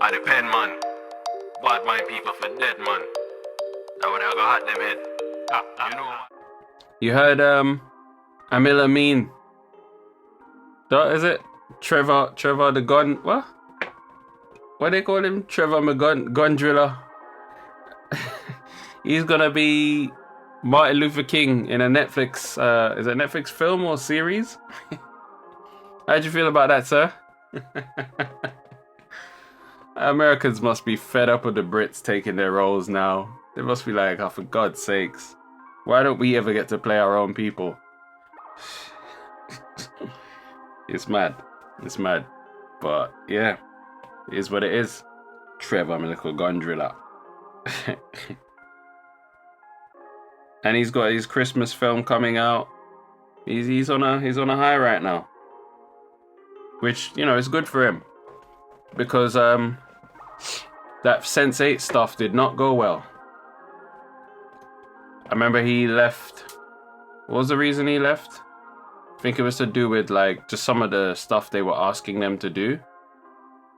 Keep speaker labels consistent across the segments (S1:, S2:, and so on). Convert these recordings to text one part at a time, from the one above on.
S1: I the pen man. Bad mind people for dead man. That would have got them head. You know. You heard Amila Mean. Is it? Trevor the gun what? What they call him? Trevor gun driller. He's gonna be Martin Luther King in a Netflix is it a Netflix film or series? How'd you feel about that, sir? Americans must be fed up with the Brits taking their roles now. They must be like, oh, for God's sakes, why don't we ever get to play our own people? It's mad. It's mad. But yeah, it is what it is. Trevor, my little gun driller. And he's got his Christmas film coming out. He's on a high right now. Which, you know, is good for him. Because that Sense8 stuff did not go well. I remember he left. What was the reason he left? I think it was to do with like just some of the stuff they were asking them to do.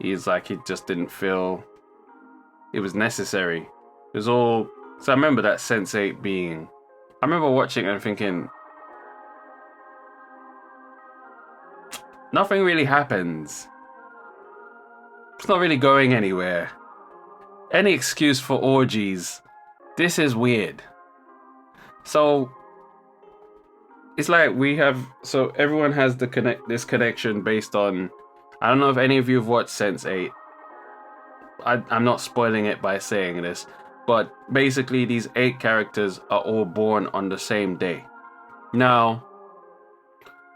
S1: He's like, he just didn't feel it was necessary. It was all. So I remember that Sense8 being. I remember watching it and thinking, nothing really happens. It's not really going anywhere. Any excuse for orgies. This is weird. So it's like we have. So everyone has this connection based on. I don't know if any of you have watched Sense8. I'm not spoiling it by saying this, but basically these 8 characters are all born on the same day. Now,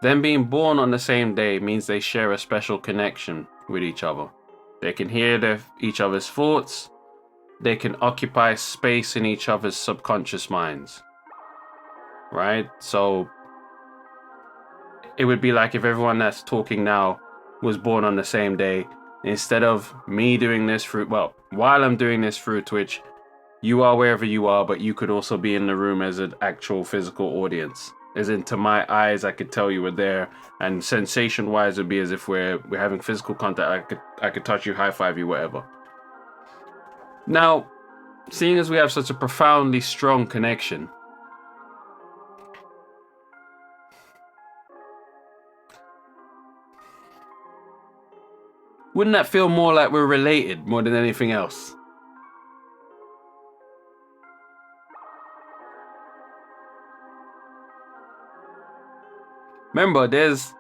S1: them being born on the same day means they share a special connection with each other. They can hear each other's thoughts. They can occupy space in each other's subconscious minds. Right? So it would be like if everyone that's talking now was born on the same day. Instead of me doing this while I'm doing this through Twitch, you are wherever you are, but you could also be in the room as an actual physical audience. As in, to my eyes, I could tell you were there, and sensation-wise, it'd be as if we're having physical contact. I could touch you, high five you, whatever. Now, seeing as we have such a profoundly strong connection, wouldn't that feel more like we're related more than anything else? Remember, there's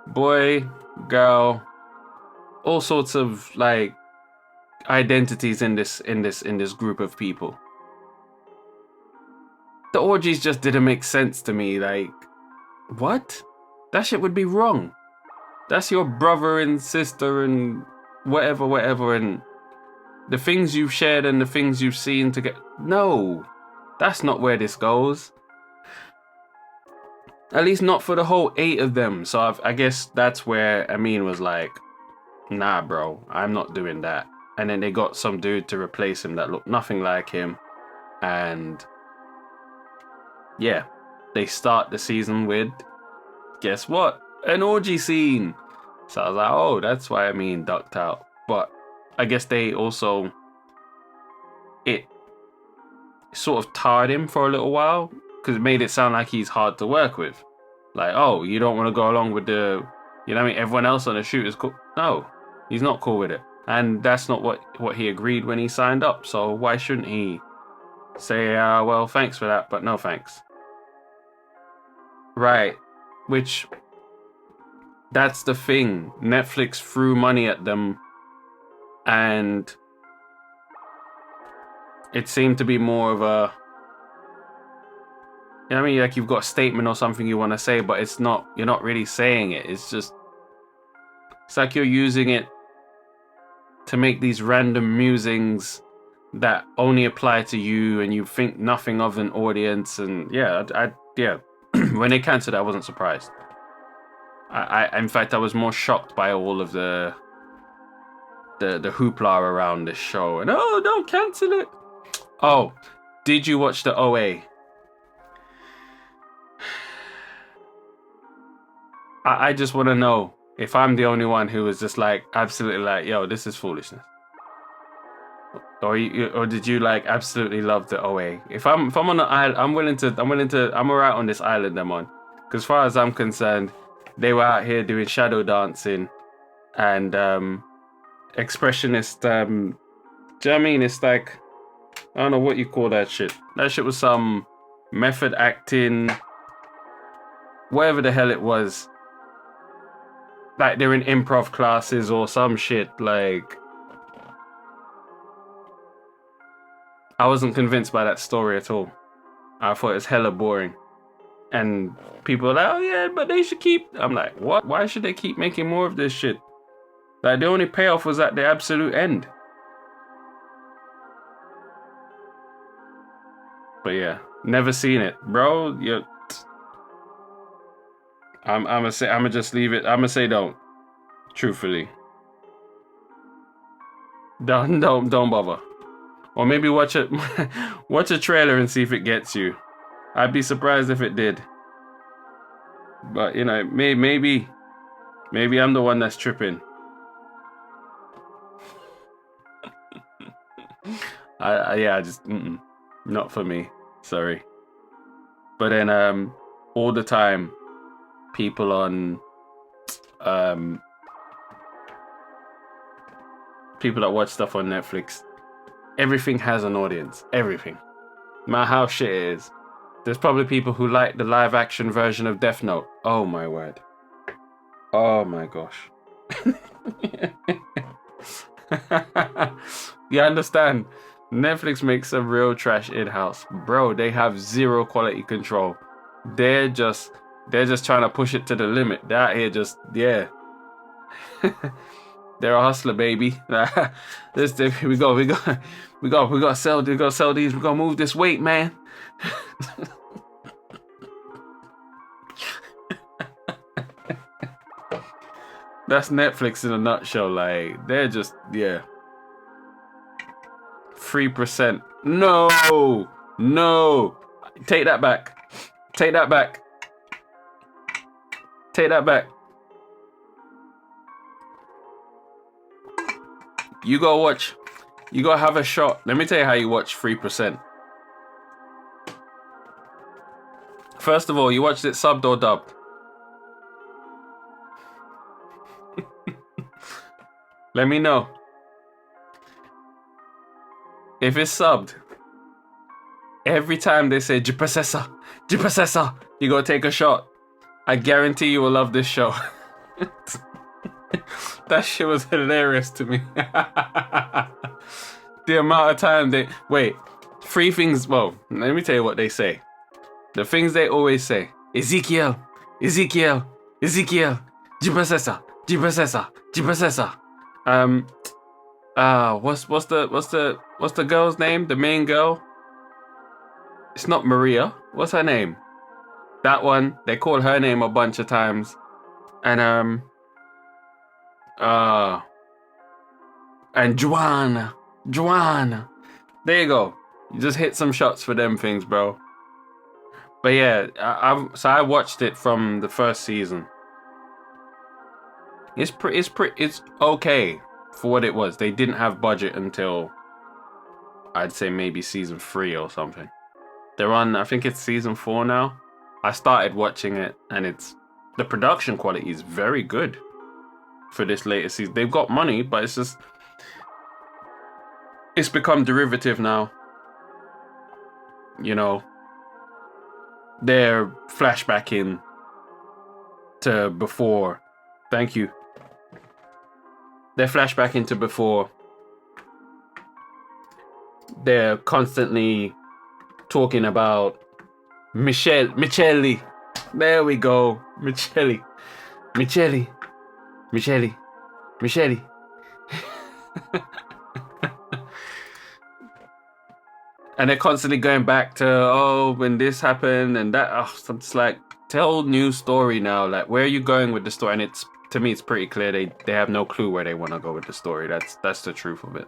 S1: boy, girl, all sorts of like identities in this group of people. The orgies just didn't make sense to me. Like, what? That shit would be wrong. That's your brother and sister and whatever, and the things you've shared and the things you've seen together. No, that's not where this goes. At least not for the whole 8 of them. So I guess that's where Amin was like, nah, bro, I'm not doing that. And then they got some dude to replace him that looked nothing like him. And yeah, they start the season with, guess what? An orgy scene. So I was like, oh, that's why Amin ducked out. But I guess they also, it sort of tarred him for a little while. Because it made it sound like he's hard to work with. Like, oh, you don't want to go along with the, you know what I mean? Everyone else on the shoot is cool. No, he's not cool with it. And that's not what he agreed when he signed up. So why shouldn't he say, well, thanks for that, but no thanks. Right. Which, that's the thing. Netflix threw money at them. And it seemed to be more of a, you know what I mean? Like you've got a statement or something you want to say, but it's not, you're not really saying it. It's like you're using it to make these random musings that only apply to you and you think nothing of an audience. And yeah, yeah. When they cancelled it, I wasn't surprised. In fact, I was more shocked by all of the hoopla around this show. And oh, don't cancel it. Oh, did you watch the OA? I just want to know if I'm the only one who was just like, absolutely like, yo, this is foolishness. or did you like absolutely love the OA? If I'm on the island, I'm alright on this island I'm on. Because as far as I'm concerned, they were out here doing shadow dancing and expressionist. Do you know what I mean? It's like, I don't know what you call that shit. That shit was some method acting, whatever the hell it was. Like they're in improv classes or some shit. Like, I wasn't convinced by that story at all. I thought it was hella boring. And people are like, oh yeah, but they should keep. I'm like, what? Why should they keep making more of this shit? Like, the only payoff was at the absolute end. But yeah, never seen it, bro. I'm gonna just leave it. I'm gonna say don't. Truthfully, don't bother. Or maybe watch it, watch a trailer and see if it gets you. I'd be surprised if it did. But you know, maybe I'm the one that's tripping. I just not for me. Sorry. But then all the time, people on people that watch stuff on Netflix, everything has an audience. Everything. No matter how shit it is. There's probably people who like the live action version of Death Note. Oh my word. Oh my gosh. You understand? Netflix makes a real trash in-house. Bro, they have zero quality control. They're just trying to push it to the limit. They're out here just, yeah. They're a hustler, baby. We gotta sell these. We gotta move this weight, man. That's Netflix in a nutshell. Like, they're just, yeah. 3%. No. Take that back. Take that back. You go watch. You go have a shot. Let me tell you how you watch 3%. First of all, you watched it subbed or dubbed? Let me know. If it's subbed, every time they say G-processor, you go take a shot. I guarantee you will love this show. That shit was hilarious to me. The amount of time they... Wait, three things... Well, let me tell you what they say. The things they always say. Ezekiel. G-processor. What's the girl's name? The main girl? It's not Maria. What's her name? That one. They call her name a bunch of times. And Joanna. There you go. You just hit some shots for them things, bro. But yeah, I watched it from the first season. It's okay for what it was. They didn't have budget until, I'd say, maybe season 3 or something. They're on, I think it's season 4 now. I started watching it, and the production quality is very good for this latest season. They've got money, but it's become derivative now. You know, they're flashbacking to before. Thank you. They're flashbacking to before. They're constantly talking about Michele. There we go. Michele. And they're constantly going back to, when this happened and that. Oh, so it's like, tell new story now. Like, where are you going with the story? And to me, it's pretty clear they have no clue where they want to go with the story. That's the truth of it.